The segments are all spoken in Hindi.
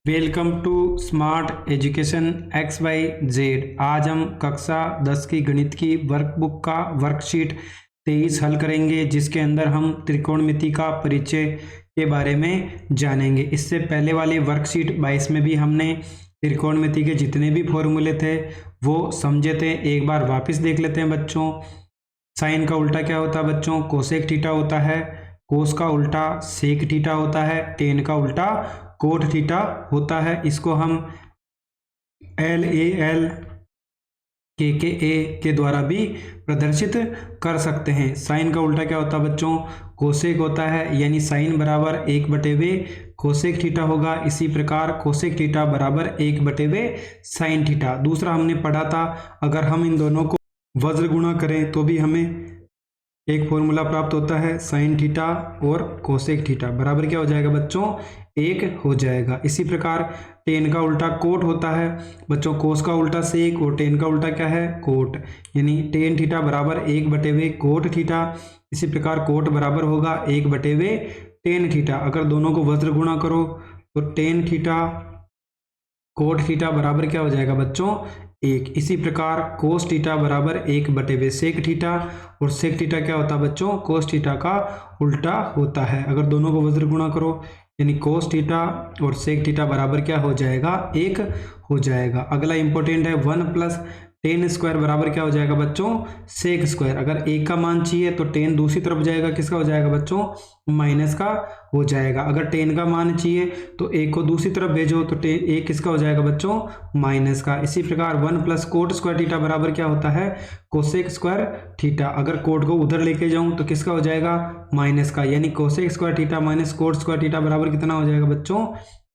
Welcome to smart education X Y Z. आज हम कक्षा 10 की गणित की वर्कबुक का वर्कशीट 23 हल करेंगे, जिसके अंदर हम त्रिकोणमिति का परिचय के बारे में जानेंगे। इससे पहले वाली वर्कशीट 22 में भी हमने त्रिकोणमिति के जितने भी फॉर्मूले थे वो समझे थे। एक बार वापस देख लेते हैं बच्चों। साइन का उल्टा क्या होता है बच्चों? कोसेक थीटा होता है। कोस का उल्टा सेक थीटा होता है। टेन का उल्टा कोट थीटा होता है। इसको हम एल ए एल के ए के द्वारा भी प्रदर्शित कर सकते हैं। साइन का उल्टा क्या होता है बच्चों? कोसेक होता है, यानी साइन बराबर 1/वे कोसेक थीटा होगा। इसी प्रकार कोसेक थीटा बराबर 1/वे साइन थीटा। दूसरा हमने पढ़ा था, अगर हम इन दोनों को वज्र गुणा करें तो भी हमें एक फॉर्मूला प्राप्त होता है, साइन थीटा और कोसेक थीटा बराबर क्या हो जाएगा बच्चों? 1 हो जाएगा। इसी प्रकार टेन का उल्टा कोट होता है बच्चों। कोस का उल्टा सेक और टेन का उल्टा क्या है? कोट, यानी टेन थीटा बराबर 1/वे कोट थीटा। इसी प्रकार कोट बराबर होगा 1/वे टेन थीटा। अगर दोनों को वज्र गुणा करो तो टेन थीटा कोट थीटा बराबर क्या हो जाएगा बच्चों? 1। इसी प्रकार कोस थीटा बराबर 1/वे सेक थीटा, और सेक थीटा क्या होता है बच्चों? कोस थीटा का उल्टा होता है। अगर दोनों को वज्र गुणा करो यानी कोस थीटा और सेक थीटा बराबर क्या हो जाएगा? 1 हो जाएगा। अगला इंपॉर्टेंट है 1 + टेन स्क्वायर बराबर क्या हो जाएगा बच्चों? Sec square. अगर 1 का मान चाहिए तो टेन दूसरी तरफ जाएगा, किसका हो जाएगा बच्चों? माइनस का हो जाएगा। अगर टेन का मान चाहिए तो 1 को दूसरी तरफ भेजो तो टेन 1 किसका हो जाएगा बच्चों? माइनस का। इसी प्रकार 1 + कोट स्क्वायर थीटा बराबर क्या होता है? Cosec square theta. अगर कोट को उधर लेके जाऊं तो किसका हो जाएगा? माइनस का, यानी cosec square theta minus cot square theta बराबर कितना हो जाएगा बच्चों?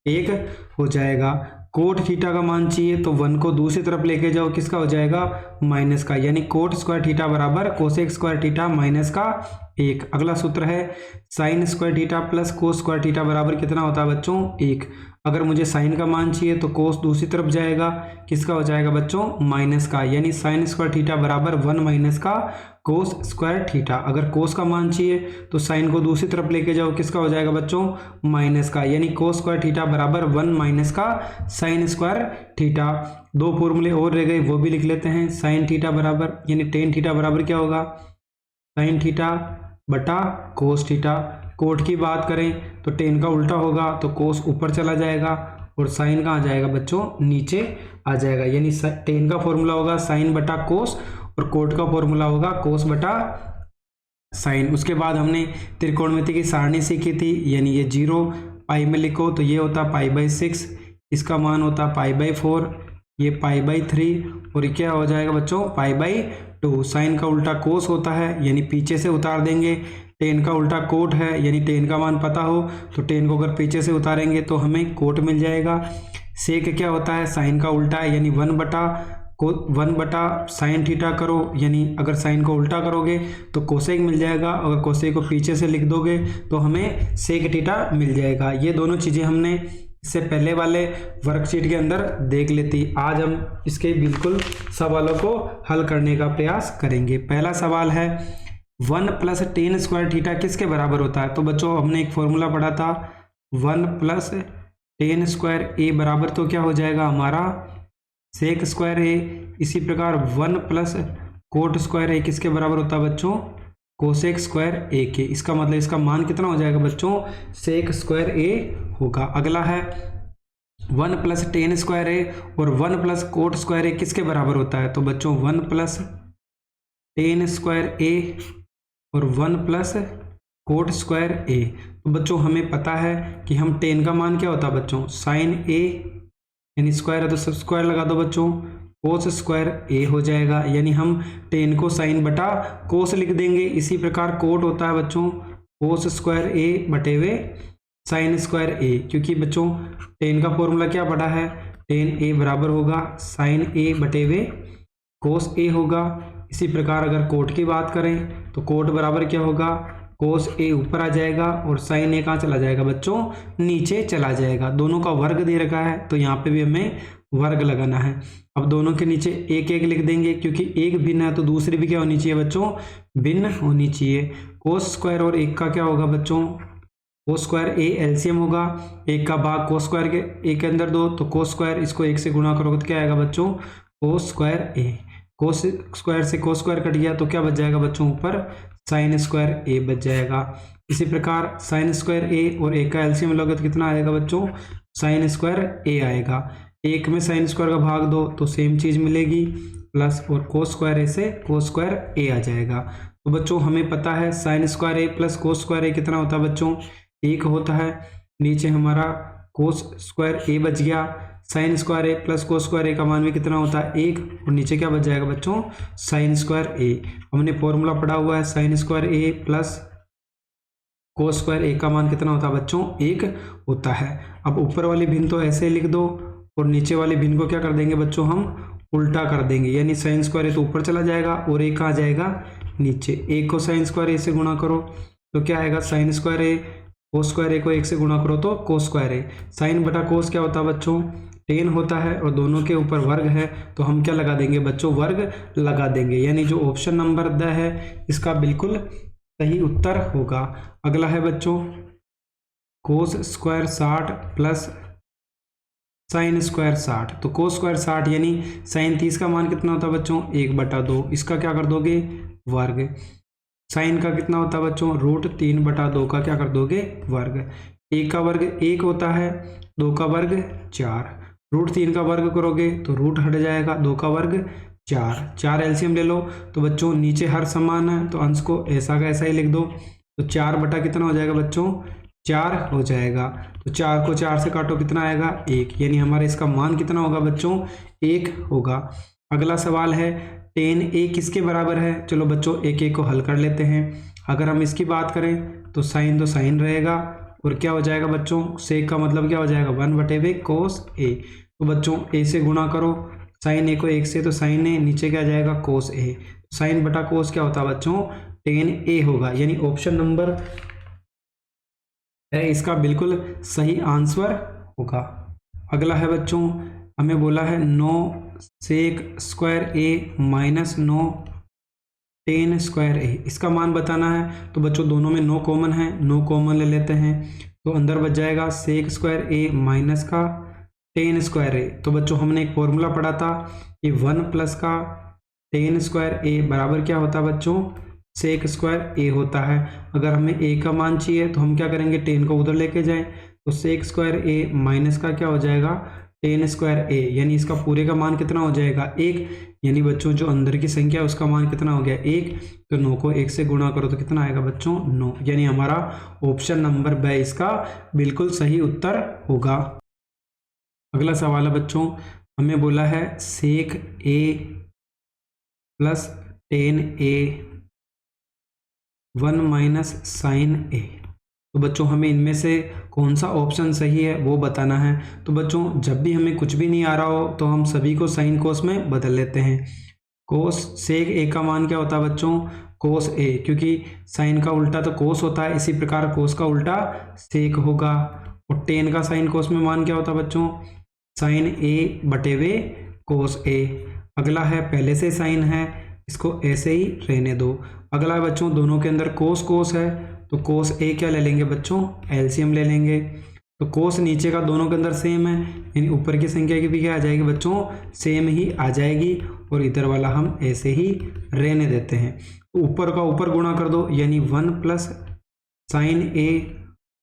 1 हो जाएगा। कोट थीटा का मान चाहिए तो 1 को दूसरी तरफ लेके जाओ, किसका हो जाएगा? माइनस का, यानी कोट स्क्वायर थीटा बराबर कोसेक स्क्वायर थीटा माइनस का 1। अगला सूत्र है sine square theta plus cos square theta बराबर कितना होता है बच्चों? 1। अगर मुझे साइन का मान चाहिए तो कोस दूसरी तरफ जाएगा, किसका हो जाएगा बच्चों? माइनस का, यानी साइन स्क्वायर थीटा बराबर 1 माइनस का कोस स्क्वायर थीटा। अगर कोस का मान चाहिए तो साइन को दूसरी तरफ लेके जाओ, किसका हो जाएगा बच्चों? माइनस का, यानी कोस स्क्वायर थीटा बराबर 1 माइनस का साइन स्क्वायर थीटा। दो फॉर्मूले और रह गए, वो भी लिख लेते हैं। साइन थीटा बराबर यानी टेन थीटा बराबर क्या होगा? साइन थीटा बटा कोस थीटा। कोट की बात करें तो टेन का उल्टा होगा तो कोस ऊपर चला जाएगा और साइन कहाँ जाएगा बच्चों? नीचे आ जाएगा। यानी टेन का फॉर्मूला होगा साइन बटा कोस और कोट का फॉर्मूला होगा कोस बटा साइन। उसके बाद हमने त्रिकोणमिति की सारणी सीखी थी, यानी ये 0 पाई में लिखो तो ये होता π/6, इसका मान होता π/4, ये π/3 और ये क्या हो जाएगा बच्चों? π/2। साइन का उल्टा कोस होता है, यानी पीछे से उतार देंगे। टेन का उल्टा कोट है, यानी टेन का मान पता हो तो टेन को अगर पीछे से उतारेंगे तो हमें कोट मिल जाएगा। सेक क्या होता है? साइन का उल्टा है, यानी 1/, साइन थीटा करो, यानी अगर साइन को उल्टा करोगे तो कोसेक मिल जाएगा। अगर कोसेक को पीछे से लिख दोगे तो हमें सेक थीटा मिल जाएगा। ये दोनों चीज़ें हमने इससे पहले वाले वर्कशीट के अंदर देख लेती। आज हम इसके बिल्कुल सवालों को हल करने का प्रयास करेंगे। पहला सवाल है 1 + टेन स्क्वायर थीटा किसके बराबर होता है? तो बच्चों हमने एक फॉर्मूला पढ़ा था, 1 + टेन स्क्वायर ए बराबर तो क्या हो जाएगा हमारा? सेक स्क्वायर ए। इसी प्रकार 1 + कोट स्क्वायर ए किसके बराबर होता है बच्चों? कोसेक स्क्वायर ए के। इसका मतलब इसका मान कितना हो जाएगा बच्चों? सेक स्क्वायर ए होगा। अगला है 1 + टेन स्क्वायर ए और 1 + कोट स्क्वायर ए किसके बराबर होता है? तो बच्चों 1 + टेन स्क्वायर ए और 1 + कोट स्क्वायर ए। तो बच्चों हमें पता है कि हम टेन का मान क्या होता है बच्चों? साइन ए, यानी स्क्वायर है तो सब स्क्वायर लगा दो बच्चों, कोस स्क्वायर ए हो जाएगा, यानी हम टेन को साइन बटा कोस लिख देंगे। इसी प्रकार कोट होता है बच्चों कोस स्क्वायर ए बटेवे साइन स्क्वायर ए, क्योंकि बच्चों टेन का फॉर्मूला क्या पढ़ा है? टेन ए बराबर होगा साइन ए बटेवे कोस ए होगा। इसी प्रकार अगर कोट की बात करें तो कोट बराबर क्या होगा? कोस ए ऊपर आ जाएगा और साइन ए कहाँ चला जाएगा बच्चों? नीचे चला जाएगा। दोनों का वर्ग दे रखा है तो यहाँ पे भी हमें वर्ग लगाना है। अब दोनों के नीचे 1 लिख देंगे, क्योंकि एक भिन्न है तो दूसरी भी क्या होनी चाहिए बच्चों? भिन्न होनी चाहिए। कोस स्क्वायर और 1 का क्या होगा बच्चों? कोस स्क्वायर ए एलसीएम होगा, एक का भाग कोस स्क्वायर के ए के अंदर दो, तो कोस स्क्वायर इसको एक से गुणा करोगे तो क्या आएगा बच्चों, कोस स्क्वायर ए। कोस स्क्वायर से कोस स्क्वायर कट गया तो क्या बच जाएगा बच्चों, ऊपर साइन स्क्वायर ए बच जाएगा। इसी प्रकार साइन स्क्वायर ए और ए का एलसीएम लोगे तो कितना आएगा बच्चों, साइन स्क्वायर ए आएगा। एक में साइन स्क्वायर का भाग दो तो सेम चीज मिलेगी, प्लस और कोस स्क्वायर ए से कोस स्क्वायर ए आ जाएगा। तो बच्चों हमें पता है साइन स्क्वायर ए प्लस कोस स्क्वायर ए कितना होता है बच्चों, एक होता है। नीचे हमारा कोस स्क्वायर ए बच गया, साइन स्क्वायर ए प्लस कोस स्क्वायर ए का मान भी कितना होता है, एक, और नीचे क्या बच जाएगा बच्चों, साइन स्क्वायर ए। हमने फॉर्मूला पढ़ा हुआ है, साइन स्क्वायर ए प्लस कोस स्क्वायर ए का मान कितना होता है बच्चों, एक होता है। अब ऊपर वाली भिन्न तो ऐसे लिख दो और नीचे वाली भिन्न को क्या कर देंगे बच्चों, हम उल्टा कर देंगे, यानी साइन स्क्वायर ए तो ऊपर चला जाएगा और ए कहाँ जाएगा, नीचे। एक को साइन स्क्वायर ए से गुणा करो तो क्या आएगा, साइन स्क्वायर ए, कोस स्क्वायर ए को एक से गुणा करो तो कोस स्क्वायर ए। साइन बटा कोस क्या होता है बच्चों, टेन होता है, और दोनों के ऊपर वर्ग है तो हम क्या लगा देंगे बच्चों, वर्ग लगा देंगे। यानी जो ऑप्शन नंबर द है इसका बिल्कुल सही उत्तर होगा। अगला है बच्चों cos square 60 plus sine square 60। तो कोस स्क्वायर 60 यानी साइन 30 का मान कितना होता है बच्चों, 1/2। इसका क्या कर दोगे, वर्ग। साइन का कितना होता है बच्चों, √3/2 का क्या कर दोगे, वर्ग। एक का वर्ग 1 होता है, 2 का वर्ग 4, √3 का वर्ग करोगे तो रूट हट जाएगा, 2 का वर्ग 4 एलसीएम ले लो। तो बच्चों नीचे हर समान है तो अंश को ऐसा का ऐसा ही लिख दो, तो 4 बटा कितना हो जाएगा बच्चों, 4 हो जाएगा। तो 4 को 4 से काटो कितना आएगा, 1, यानी हमारे इसका मान कितना होगा बच्चों, 1 होगा। अगला सवाल है tan a किसके बराबर है। चलो बच्चों एक एक को हल कर लेते हैं। अगर हम इसकी बात करें तो साइन रहेगा, और क्या हो जाएगा बच्चों, सेक का मतलब क्या हो जाएगा, 1/2 कोस ए। तो बच्चों a से गुणा करो साइन a को 1 से, तो साइन a नीचे क्या जाएगा, कोस ए। साइन बटा कोस क्या होता है बच्चों, tan a होगा, यानी ऑप्शन नंबर है इसका बिल्कुल सही आंसर होगा। अगला है बच्चों, हमें बोला है 9 सेक स्क्वायर ए माइनस 9 tan स्क्वायर ए, इसका मान बताना है। तो बच्चों दोनों में 9 कॉमन है, 9 कॉमन ले लेते हैं, तो अंदर बच जाएगा सेक स्क्वायर ए माइनस का tan स्क्वायर ए। तो बच्चों हमने एक फॉर्मूला पढ़ा था कि 1 प्लस का tan स्क्वायर ए बराबर क्या होता है बच्चों, सेक स्क्वायर ए होता है। अगर हमें ए का मान चाहिए तो हम क्या करेंगे, tan को उधर लेके जाएं, तो सेक स्क्वायर ए माइनस का क्या हो जाएगा, tan स्क्वायर ए, यानी इसका पूरे का मान कितना हो जाएगा, 1। यानी बच्चों जो अंदर की संख्या है उसका मान कितना हो गया, 1। तो 9 को 1 से गुणा करो तो कितना आएगा बच्चों, 9। यानी हमारा ऑप्शन नंबर ब इसका बिल्कुल सही उत्तर होगा। अगला सवाल है बच्चों, हमें बोला है sec A plus tan a 1 minus sine A. तो बच्चों हमें इनमें से कौन सा ऑप्शन सही है वो बताना है। तो बच्चों जब भी हमें कुछ भी नहीं आ रहा हो तो हम सभी को साइन कोस में बदल लेते हैं। कोस सेक ए का मान क्या होता है बच्चों, कोस ए, क्योंकि साइन का उल्टा तो कोस होता है, इसी प्रकार कोस का उल्टा सेक होगा। और tan का साइन कोस में मान क्या होता है बच्चों, साइन ए बटेवे कोस ए। अगला है पहले से साइन है, इसको ऐसे ही रहने दो। अगला है बच्चों दोनों के अंदर कोस कोस है, तो कोस ए क्या ले लेंगे बच्चों, एलसीएम ले लेंगे। तो कोस नीचे का दोनों के अंदर सेम है, यानी ऊपर की संख्या की भी क्या आ जाएगी बच्चों, सेम ही आ जाएगी, और इधर वाला हम ऐसे ही रहने देते हैं। तो ऊपर का ऊपर गुणा कर दो, यानी 1 प्लस साइन ए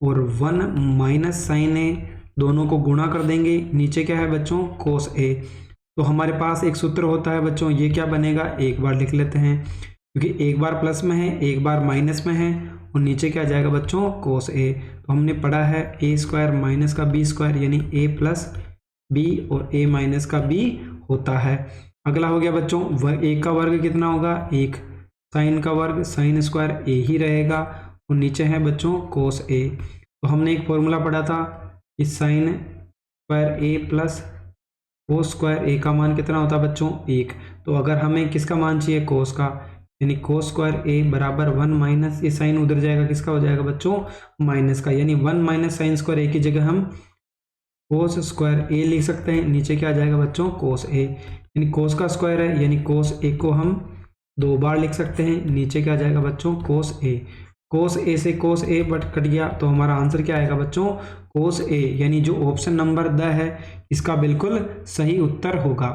और 1 माइनस साइन ए, दोनों को गुणा कर देंगे। नीचे क्या है बच्चों, कोस ए। तो हमारे पास एक सूत्र होता है बच्चों, ये क्या बनेगा, एक बार लिख लेते हैं, क्योंकि एक बार प्लस में है एक बार माइनस में है, और नीचे क्या जाएगा बच्चों, कोस ए। तो हमने पढ़ा है ए स्क्वायर माइनस का बी स्क्वायर, यानी ए प्लस बी और ए माइनस का बी होता है। अगला हो गया बच्चों, ए का वर्ग कितना होगा, 1, साइन का वर्ग साइन स्क्वायर ए ही रहेगा, और नीचे है बच्चों कोस ए। तो हमने एक फॉर्मूला पढ़ा था, इस साइन स्क्वायर ए प्लस कोस स्क्वायर ए का मान कितना होता है बच्चों, 1। तो अगर हमें किसका मान चाहिए, कोस का, यानी कोस स्क्वायर ए बराबर 1 माइनस, ये साइन उधर जाएगा, किसका हो जाएगा बच्चों, माइनस का, यानी 1 माइनस साइन स्क्वायर ए की जगह हम कोस स्क्वायर ए लिख सकते हैं। नीचे क्या आ जाएगा बच्चों, कोस ए, यानी कोस का स्क्वायर है, यानी कोस ए को हम 2 बार लिख सकते हैं। नीचे क्या आ जाएगा बच्चों, कोस ए। कोस ए से कोस ए बट कट गया, तो हमारा आंसर क्या आएगा बच्चों, कोस ए, यानी जो ऑप्शन नंबर द है इसका बिल्कुल सही उत्तर होगा।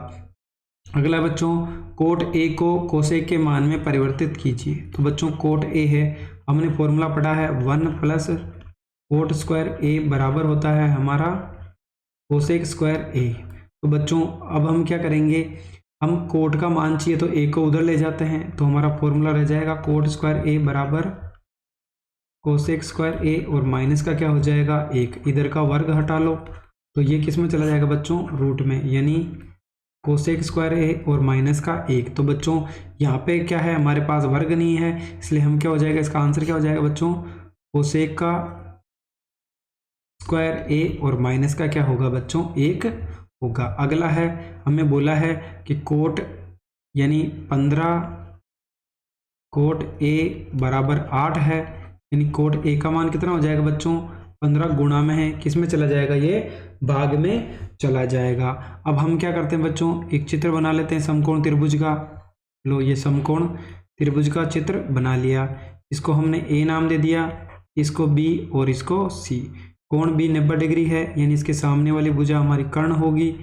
अगला बच्चों, कोट ए को कोसेक के मान में परिवर्तित कीजिए। तो बच्चों कोट ए है, हमने फॉर्मूला पढ़ा है 1 प्लस कोट स्क्वायर ए बराबर होता है हमारा कोसेक स्क्वायर ए। तो बच्चों अब हम क्या करेंगे, हम कोट का मान चाहिए तो ए को उधर ले जाते हैं, तो हमारा फॉर्मूला रह जाएगा कोट स्क्वायर ए बराबर कोसेक स्क्वायर ए, और माइनस का क्या हो जाएगा 1, इधर का वर्ग हटा लो तो ये किस में चला जाएगा बच्चों, रूट में, यानी कोसेक स्क्वायर ए और माइनस का 1। तो बच्चों यहाँ पे क्या है, हमारे पास वर्ग नहीं है, इसलिए हम क्या हो जाएगा, इसका आंसर क्या हो जाएगा बच्चों, कोसेक का स्क्वायर ए और माइनस का क्या होगा बच्चों 1 होगा। अगला है, हमें बोला है कि कोट यानी 15 कोट ए बराबर 8 है, यानी कोट ए का मान कितना हो जाएगा बच्चों, 15 गुणा में है, किस में चला जाएगा, ये भाग में चला जाएगा। अब हम क्या करते हैं बच्चों, एक चित्र बना लेते हैं समकोण त्रिभुज का। लो ये समकोण त्रिभुज का चित्र बना लिया, इसको हमने ए नाम दे दिया, इसको बी और इसको सी। कोण बी 90 डिग्री है, यानी इसके सामने वाली भुजा हमारी कर्ण होगी,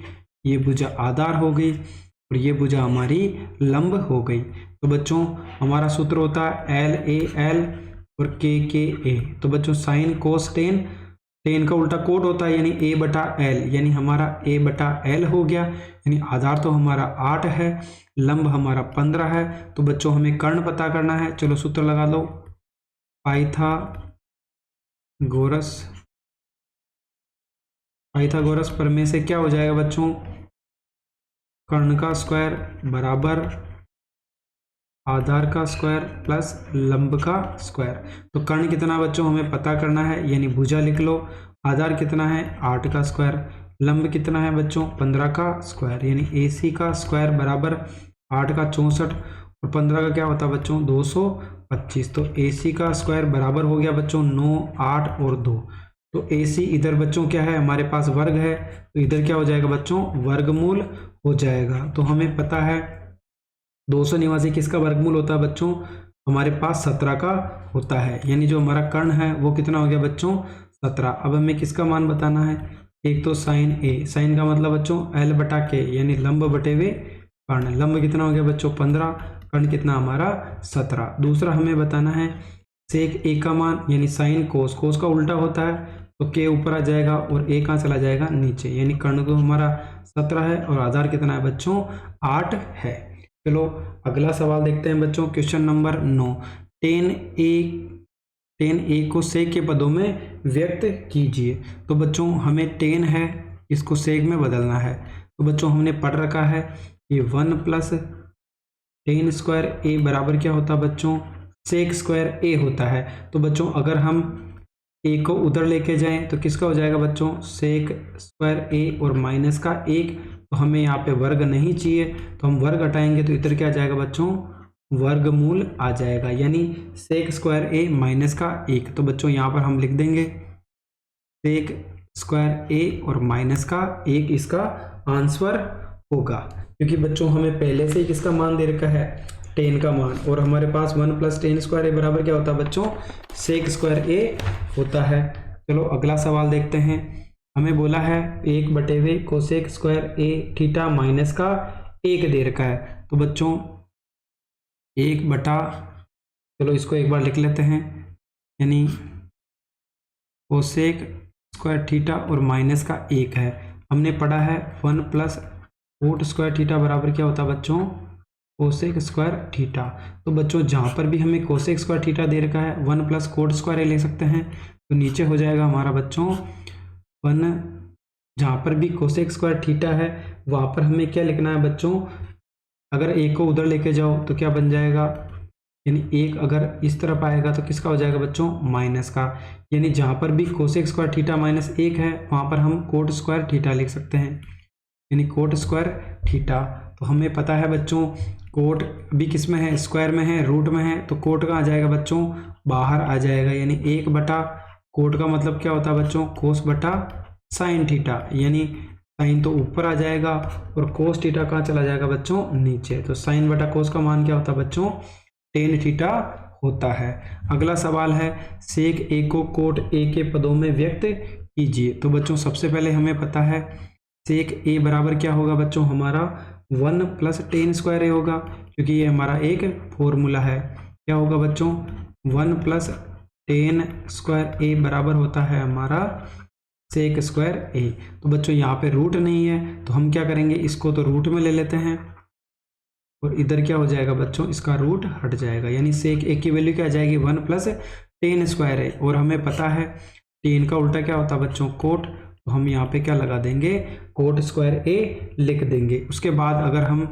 ये भुजा आधार हो गई और ये भुजा हमारी लंब हो गई। तो बच्चों हमारा सूत्र होता है एल ए एल और के ए। तो बच्चों साइन कोस टेन, टेन का उल्टा कोट होता है यानी ए बटा एल, यानी हमारा ए बटा एल हो गया, यानी आधार तो हमारा 8 है, लंब हमारा 15 है। तो बच्चों हमें कर्ण पता करना है, चलो सूत्र लगा लो, पाइथागोरस प्रमेय से क्या हो जाएगा बच्चों, कर्ण का स्क्वायर बराबर आधार का स्क्वायर प्लस लंब का स्क्वायर। तो कर्ण कितना बच्चों हमें पता करना है, यानी भुजा लिख लो, आधार कितना है 8 का स्क्वायर, लंब कितना है बच्चों 15 का स्क्वायर, यानी AC का स्क्वायर बराबर 8 का 64 और 15 का क्या होता है बच्चों 225। तो AC का स्क्वायर बराबर हो गया बच्चों 9, 8 और 2। तो AC इधर बच्चों क्या है, हमारे पास वर्ग है, तो इधर क्या हो जाएगा बच्चों, वर्गमूल हो जाएगा। तो हमें पता है 289 किसका वर्गमूल होता है बच्चों, हमारे पास 17 का होता है, यानी जो हमारा कर्ण है वो कितना हो गया बच्चों 17। अब हमें किसका मान बताना है, एक तो साइन ए, साइन का मतलब बच्चों एल बटा के, यानी लंब बटे हुए कर्ण, लंब कितना हो गया बच्चों 15, कर्ण कितना हमारा 17। दूसरा हमें बताना है सेक ए का मान, यानी साइन कोस, कोस का उल्टा होता है तो के ऊपर आ जाएगा और ए कहाँ चला जाएगा नीचे, यानी कर्ण तो हमारा 17 है और आधार कितना है बच्चों 8 है। चलो अगला सवाल देखते हैं बच्चों, क्वेश्चन नंबर 9, टेन ए को सेक के पदों में व्यक्त कीजिए। तो बच्चों हमें टेन है, इसको सेक में बदलना है। तो बच्चों हमने पढ़ रखा है ये 1 प्लस टेन स्क्वायर ए बराबर क्या होता है बच्चों, सेक स्क्वायर ए होता है। तो बच्चों अगर हम ए को उधर लेके जाएं तो किसका हो जाएगा बच्चों, सेक स्क्वायर ए और माइनस का 1। तो हमें यहाँ पे वर्ग नहीं चाहिए, तो हम वर्ग हटाएंगे तो इधर क्या आ जाएगा बच्चों, वर्गमूल आ जाएगा, यानी सेक स्क्वायर ए माइनस का 1। तो बच्चों यहाँ पर हम लिख देंगे सेक स्क्वायर ए और माइनस का 1 इसका आंसर होगा, क्योंकि बच्चों हमें पहले से ही किसका मान दे रखा है, टेन का मान, और हमारे पास 1 प्लस टेन स्क्वायर ए बराबर क्या होता है बच्चों, सेक स्क्वायर ए होता है। चलो अगला सवाल देखते हैं, हमें बोला है 1 बटे हुए कोसेक स्क्वायर ए थीटा माइनस का 1 दे रखा है। तो बच्चों 1 बटा, चलो इसको एक बार लिख लेते हैं, यानी कोसेक स्क्वायर थीटा और माइनस का 1 है। हमने पढ़ा है 1 प्लस कोट स्क्वायर थीटा बराबर क्या होता है बच्चों, कोसेक स्क्वायर थीटा। तो बच्चों जहाँ पर भी हमें कोसेक स्क्वायर थीटा दे रखा है 1 प्लस कोट स्क्वायर ए ले सकते हैं, तो नीचे हो जाएगा हमारा बच्चों 1, जहाँ पर भी कोसेक स्क्वायर थीटा है वहाँ पर हमें क्या लिखना है बच्चों, अगर एक को उधर लेके जाओ तो क्या बन जाएगा, यानी 1 अगर इस तरफ आएगा तो किसका हो जाएगा बच्चों, माइनस का, यानी जहाँ पर भी कोसेक स्क्वायर थीटा माइनस 1 है वहाँ पर हम कोट स्क्वायर थीटा लिख सकते हैं, यानी कोट स्क्वायर थीटा। तो हमें पता है बच्चों कोट भी किस में है, स्क्वायर में है, रूट में है, तो कोट का आ जाएगा बच्चों बाहर आ जाएगा, यानी 1 बटा कोट का मतलब क्या होता है बच्चों, कोस बटा साइन थीटा, यानी साइन तो ऊपर आ जाएगा और कोस थीटा कहाँ चला जाएगा बच्चों नीचे। तो साइन बटा कोस का मान क्या होता है बच्चों, टेन थीटा होता है। अगला सवाल है सेक ए को कोट ए के पदों में व्यक्त कीजिए। तो बच्चों सबसे पहले हमें पता है सेक ए बराबर क्या होगा बच्चों, हमारा 1 + tan स्क्वायर ए होगा, क्योंकि ये हमारा एक फॉर्मूला है। क्या होगा बच्चों, 1 + tan स्क्वायर ए बराबर होता है हमारा सेक स्क्वायर ए। तो बच्चों यहाँ पे रूट नहीं है तो हम क्या करेंगे, इसको तो रूट में ले लेते हैं और इधर क्या हो जाएगा बच्चों, इसका रूट हट जाएगा, यानी सेक ए की वैल्यू क्या आ जाएगी 1 + tan स्क्वायर ए। और हमें पता है tan का उल्टा क्या होता है बच्चों, कोट, तो हम यहाँ पे क्या लगा देंगे, कोट स्क्वायर ए लिख देंगे। उसके बाद अगर हम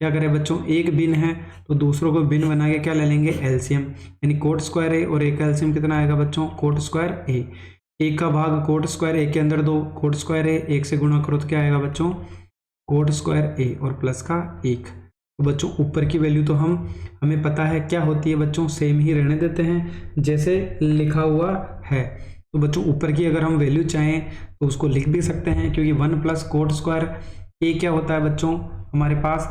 क्या करें बच्चों, एक भिन्न है तो दूसरों को भिन्न बना के क्या ले लेंगे, एलसीएम, यानी कोट स्क्वायर ए और ए का एलसीएम कितना आएगा बच्चों, कोट स्क्वायर ए। एक का भाग कोट स्क्वायर ए के अंदर 2 कोट स्क्वायर ए, एक से गुणा करो तो क्या आएगा बच्चों, कोट स्क्वायर ए और प्लस का 1। तो बच्चों ऊपर की वैल्यू तो हमें पता है क्या होती है बच्चों, सेम ही रहने देते हैं जैसे लिखा हुआ है। तो बच्चों ऊपर की अगर हम वैल्यू चाहें तो उसको लिख भी सकते हैं, क्योंकि 1 + कोट स्क्वायर ए क्या होता है बच्चों हमारे पास,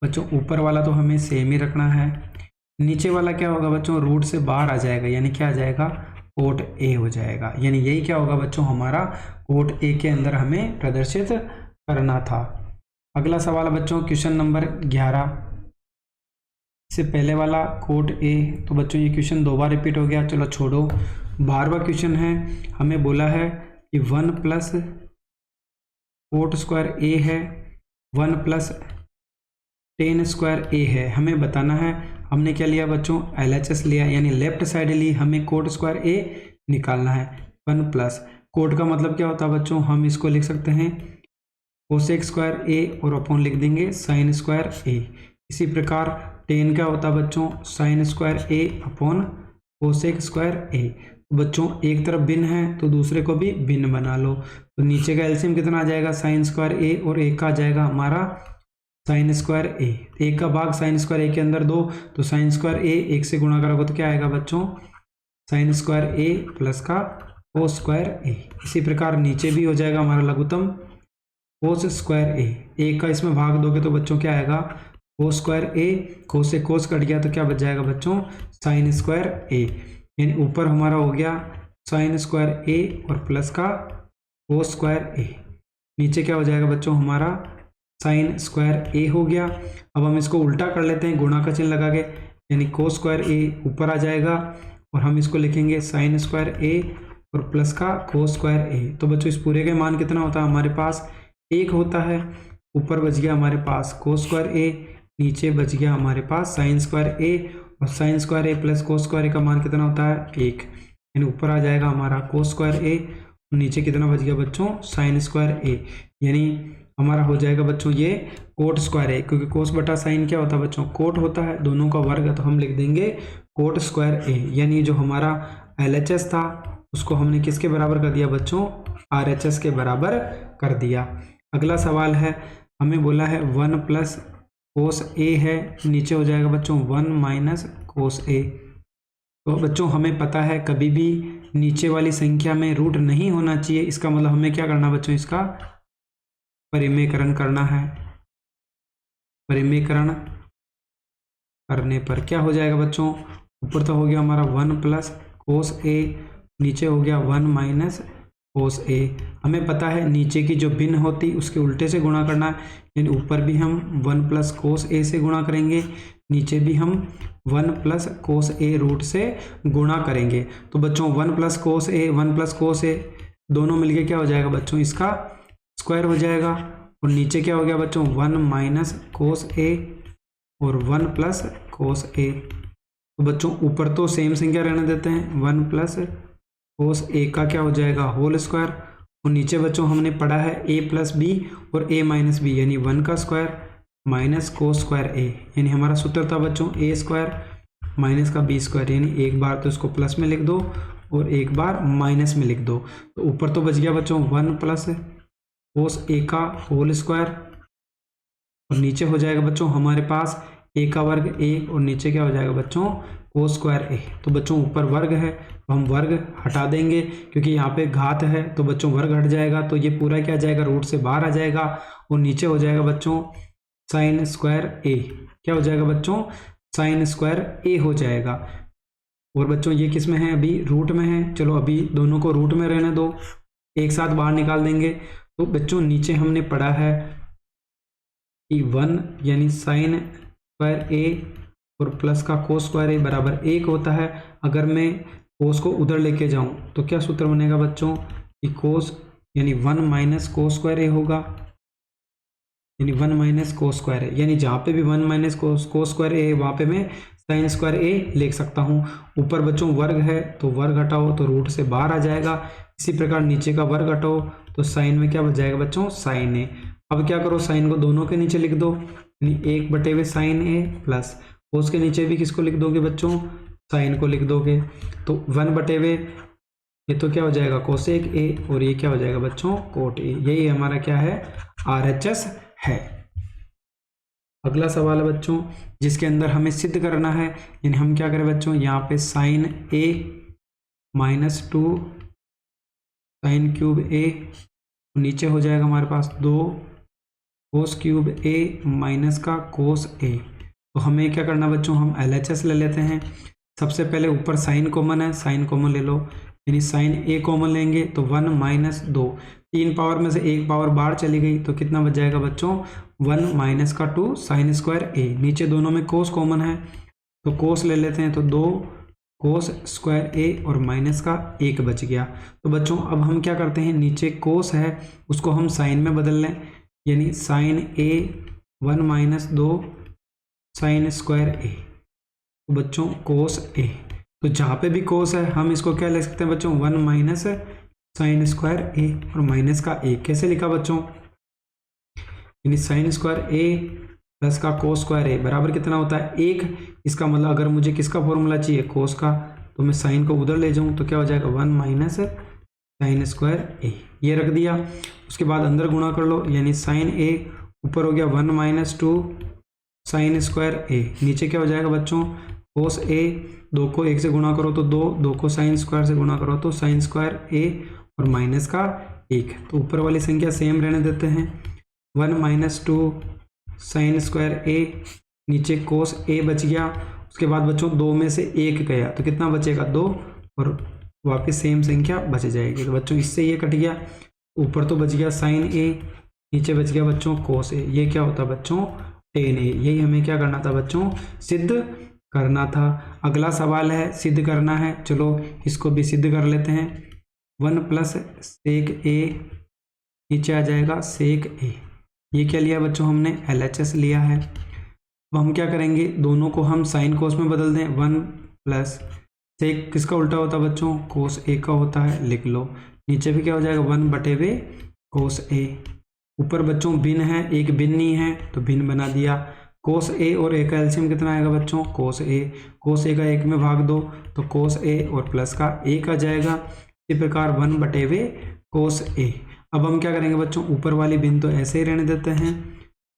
बच्चों ऊपर वाला तो हमें सेम ही रखना है, नीचे वाला क्या होगा बच्चों, रूट से बाहर आ जाएगा, यानी क्या आ जाएगा, कोट ए हो जाएगा। यानी यही क्या होगा बच्चों, हमारा कोट ए के अंदर हमें प्रदर्शित करना था। अगला सवाल है बच्चों क्वेश्चन नंबर 11 से पहले वाला कोट ए। तो बच्चों ये क्वेश्चन 2 बार रिपीट हो गया, चलो छोड़ो। 12वां क्वेश्चन है, हमें बोला है कि 1 + कोट स्क्वायर ए है, 1 + tan स्क्वायर ए है। हमें बताना है, हमने क्या लिया बच्चों, LHS लिया, यानी लेफ्ट साइड ली, हमें कोट स्क्वायर ए निकालना है। 1 + कोट का मतलब क्या होता है बच्चों, हम इसको लिख सकते हैं कोसेक स्क्वायर ए और अपॉन लिख देंगे साइन स्क्वायर ए। इसी प्रकार tan क्या होता है बच्चों, साइन स्क्वायर ए अपॉन कोसेक स्क्वायर ए। बच्चों एक तरफ भिन्न है तो दूसरे को भी भिन्न बना लो। तो नीचे का एलसीएम कितना आ जाएगा, साइन स्क्वायर ए और एक का आ जाएगा हमारा साइन स्क्वायर ए। एक का भाग साइन स्क्वायर ए के अंदर 2, तो साइन स्क्वायर ए 1 से गुणा करोगे तो क्या आएगा बच्चों, साइन स्क्वायर ए प्लस का कोस स्क्वायर ए। इसी प्रकार नीचे भी हो जाएगा हमारा लघुत्तम कोस स्क्वायर ए। एक का इसमें भाग दोगे तो बच्चों क्या आएगा, कोस स्क्वायर ए, कोस से कोस कट गया तो क्या बच जाएगा बच्चों, साइन स्क्वायर ए। यानी ऊपर हमारा हो गया साइन स्क्वायर ए और प्लस का कोस स्क्वायर ए। नीचे क्या हो जाएगा बच्चों, हमारा साइन स्क्वायर ए हो गया। अब हम इसको उल्टा कर लेते हैं गुणा का चिन्ह लगा के, यानी कोस स्क्वायर ए ऊपर आ जाएगा और हम इसको लिखेंगे साइन स्क्वायर ए और प्लस का कोस स्क्वायर ए। तो बच्चों इस पूरे का मान कितना होता है हमारे पास, 1 होता है। ऊपर बच गया हमारे पास कोस स्क्वायर ए, नीचे बच गया हमारे पास साइन स्क्वायर ए, और साइन स्क्वायर ए प्लस कोस स्क्वायर ए का मान कितना होता है 1, यानी ऊपर आ जाएगा हमारा कोस स्क्वायर ए, नीचे कितना बच गया बच्चों, साइन स्क्वायर ए। यानी हमारा हो जाएगा बच्चों ये कोट स्क्वायर ए, क्योंकि कोस बटा साइन क्या होता है बच्चों, कोट होता है, दोनों का वर्ग है, तो हम लिख देंगे कोट स्क्वायर ए। यानी जो हमारा LHS था उसको हमने किसके बराबर कर दिया बच्चों, RHS के बराबर कर दिया। अगला सवाल है, हमें बोला है 1 + कोस ए है, नीचे हो जाएगा बच्चों 1 - कोस ए। तो बच्चों हमें पता है कभी भी नीचे वाली संख्या में रूट नहीं होना चाहिए, इसका मतलब हमें क्या करना बच्चों, इसका परिमेयकरण करना है। परिमेयकरण करने पर क्या हो जाएगा बच्चों, ऊपर तो हो गया हमारा 1 + कोस ए, नीचे हो गया 1 - कोस ए। हमें पता है नीचे की जो भिन्न होती उसके उल्टे से गुणा करना है, यानी ऊपर भी हम 1 + कोस ए से गुणा करेंगे, नीचे भी हम 1 + कोस ए रूट से गुणा करेंगे। तो बच्चों 1 + कोस ए 1 + कोस ए दोनों मिलके क्या हो जाएगा बच्चों, इसका स्क्वायर हो जाएगा। और नीचे क्या हो गया बच्चों 1 - कोस ए और 1 + कोस ए। तो बच्चों ऊपर तो सेम संख्या रहने देते हैं, 1 + कोस ए का क्या हो जाएगा होल स्क्वायर, और नीचे बच्चों हमने पढ़ा है a + b और a - b, यानी 1 का स्क्वायर माइनस कोस स्क्वायर ए। यानी हमारा सूत्र था बच्चों a² माइनस का b स्क्वायर, यानी एक बार तो इसको प्लस में लिख दो और एक बार माइनस में लिख दो। तो ऊपर तो बच गया बच्चों 1 + कोस ए का होल स्क्वायर, और नीचे हो जाएगा बच्चों हमारे पास ए का वर्ग ए, और नीचे क्या हो जाएगा बच्चों कोस स्क्वायर ए। तो बच्चों ऊपर वर्ग है तो हम वर्ग हटा देंगे, क्योंकि यहाँ पे घात है तो बच्चों वर्ग हट जाएगा, तो ये पूरा क्या जाएगा रूट से बाहर आ जाएगा। और नीचे हो जाएगा बच्चों साइन स्क्वायर ए, क्या हो जाएगा बच्चों साइन स्क्वायर ए हो जाएगा। और बच्चों ये किस में है, अभी रूट में है। चलो अभी दोनों को रूट में रहने दो, एक साथ बाहर निकाल देंगे। तो बच्चों नीचे हमने पढ़ा है कि 1 यानी साइन स्क्वायर ए और प्लस का कोस स्क्वायर ए बराबर 1 होता है। अगर मैं कोस को उधर लेके जाऊं तो क्या सूत्र बनेगा बच्चों कि कोस यानी 1 माइनस कोस स्क्वायर ए होगा, यानी 1 माइनस कोस स्क्वायर ए, यानी जहाँ पे भी 1 माइनस कोस स्क्वायर ए वहाँ पे मैं साइन स्क्वायर ए लिख सकता हूँ। ऊपर बच्चों वर्ग है तो वर्ग हटाओ तो रूट से बाहर आ जाएगा। इसी प्रकार नीचे का वर्ग हटाओ तो साइन में क्या बच जाएगा बच्चों, साइन ए। अब क्या करो, साइन को दोनों के नीचे लिख दो, यानी 1/, साइन ए प्लस कोस के नीचे भी किसको लिख दोगे बच्चों, साइन को लिख दोगे। तो 1/, ये तो क्या हो जाएगा कोसेक ए, और ये क्या हो जाएगा बच्चों कोट ए। यही हमारा क्या है, RHS है। अगला सवाल है बच्चों जिसके अंदर हमें सिद्ध करना है, यानी हम क्या करें बच्चों, यहाँ पे साइन ए -2 साइन क्यूब ए, नीचे हो जाएगा हमारे पास 2 कोस क्यूब ए माइनस का कोस ए। तो हमें क्या करना बच्चों, हम LHS ले लेते हैं। सबसे पहले ऊपर साइन कॉमन है, साइन कॉमन ले लो, यानी साइन ए कॉमन लेंगे तो 1 - 2, 3 पावर में से 1 पावर बाहर चली गई तो कितना बच जाएगा बच्चों, 1 - का 2 साइन स्क्वायर ए। नीचे दोनों में कोस कॉमन है तो कोस ले लेते हैं, तो 2 कोस स्क्वायर ए और माइनस का 1 बच गया। तो बच्चों अब हम क्या करते हैं, नीचे कोस है उसको हम साइन में बदल लें, यानी साइन ए 1 - 2 साइन स्क्वायर ए। तो बच्चों कोस ए, तो जहाँ पे भी कोस है हम इसको क्या ले सकते हैं बच्चों, 1 - साइन स्क्वायर ए और माइनस का 1। कैसे लिखा बच्चों, यानी साइन स्क्वायर ए प्लस का कोस स्क्वायर ए बराबर कितना होता है 1। इसका मतलब अगर मुझे किसका फॉर्मूला चाहिए, कोस का, तो मैं साइन को उधर ले जाऊँ तो क्या हो जाएगा 1 - साइन स्क्वायर ए, ये रख दिया। उसके बाद अंदर गुणा कर लो, यानी साइन ए ऊपर हो गया 1 - 2 साइन स्क्वायर ए, नीचे क्या हो जाएगा बच्चों कोस ए, 2 को 1 से गुणा करो तो 2, 2 को साइन स्क्वायर से गुणा करो तो साइन स्क्वायर ए और माइनस का 1। तो ऊपर वाली संख्या सेम रहने देते हैं, 1 - 2 साइन स्क्वायर ए, नीचे कोस ए बच गया। उसके बाद बच्चों 2 में से 1 गया तो कितना बचेगा 2, और वापस सेम संख्या बच जाएगी। तो बच्चों इससे ये कट गया, ऊपर तो बच गया साइन ए, नीचे बच गया बच्चों कोस ए। ये क्या होता बच्चों tan ए। यही हमें क्या करना था बच्चों, सिद्ध करना था। अगला सवाल है सिद्ध करना है, चलो इसको भी सिद्ध कर लेते हैं। 1 + सेक ए, नीचे आ जाएगा सेक ए। ये क्या लिया बच्चों हमने, LHS लिया है। अब हम क्या करेंगे, दोनों को हम साइन कोस में बदल दें। 1 + सेक किसका उल्टा होता है बच्चों, कोस ए का होता है, लिख लो। नीचे भी क्या हो जाएगा 1/, कोस ए। ऊपर बच्चों भिन्न है, एक भिन्न नहीं है तो भिन्न बना दिया। कोस ए और ए का एलसीएम कितना आएगा बच्चों, कोस ए। कोस ए का 1 में भाग दो तो कोस ए और प्लस का 1 आ जाएगा। इसी प्रकार 1/, कोस ए। अब हम क्या करेंगे बच्चों, ऊपर वाली भिन्न तो ऐसे ही रहने देते हैं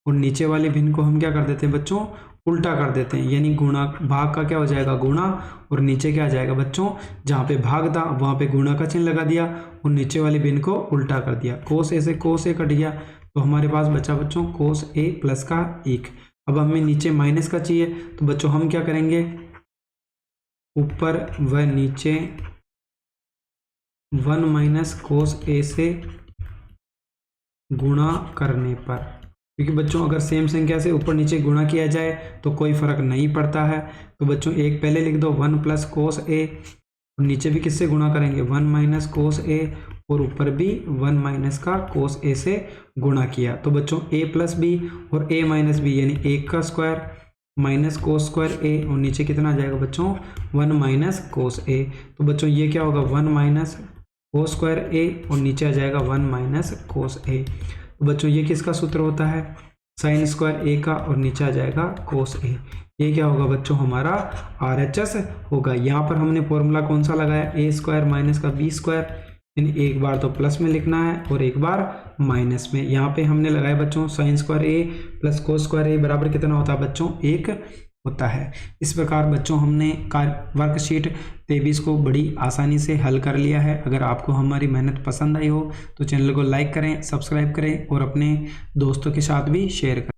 और नीचे वाली भिन्न को हम क्या कर देते हैं बच्चों, उल्टा कर देते हैं। यानी गुणा, भाग का क्या हो जाएगा गुणा, और नीचे क्या आ जाएगा बच्चों, जहाँ पे भाग था वहाँ पे गुणा का चिन्ह लगा दिया और नीचे वाली भिन्न को उल्टा कर दिया। कोस ए से कोस ए कट गया तो हमारे पास बचा बच्चों कोस ए प्लस का 1। अब हमें नीचे माइनस का चाहिए तो बच्चों हम क्या करेंगे, ऊपर व नीचे 1 - कोस ए से गुणा करने पर, क्योंकि बच्चों अगर सेम संख्या से ऊपर नीचे गुणा किया जाए तो कोई फर्क नहीं पड़ता है। तो बच्चों एक पहले लिख दो 1 + कोस ए, और नीचे भी किससे गुणा करेंगे 1 - कोस ए, और ऊपर भी 1 - का कोस ए से गुणा किया। तो बच्चों a + b और a - b यानी 1 का square minus cos square a, और नीचे कितना आ जाएगा बच्चों 1 - कोस a। तो बच्चों ये क्या होगा 1 - कोस स्क्वायर a और नीचे आ जाएगा 1 - कोस a। तो बच्चों ये किसका सूत्र होता है, साइन स्क्वायर a का, और नीचे आ जाएगा कोस a। ये क्या होगा बच्चों हमारा RHS होगा। यहाँ पर हमने फॉर्मूला कौन सा लगाया, a² - का b², यानी एक बार तो प्लस में लिखना है और एक बार माइनस में। यहाँ पे हमने लगाया बच्चों साइन स्क्वायर ए प्लस कोस स्क्वायर ए बराबर कितना होता है बच्चों 1 होता है। इस प्रकार बच्चों हमने वर्कशीट 23 को बड़ी आसानी से हल कर लिया है। अगर आपको हमारी मेहनत पसंद आई हो तो चैनल को लाइक करें, सब्सक्राइब करें और अपने दोस्तों के साथ भी शेयर करें।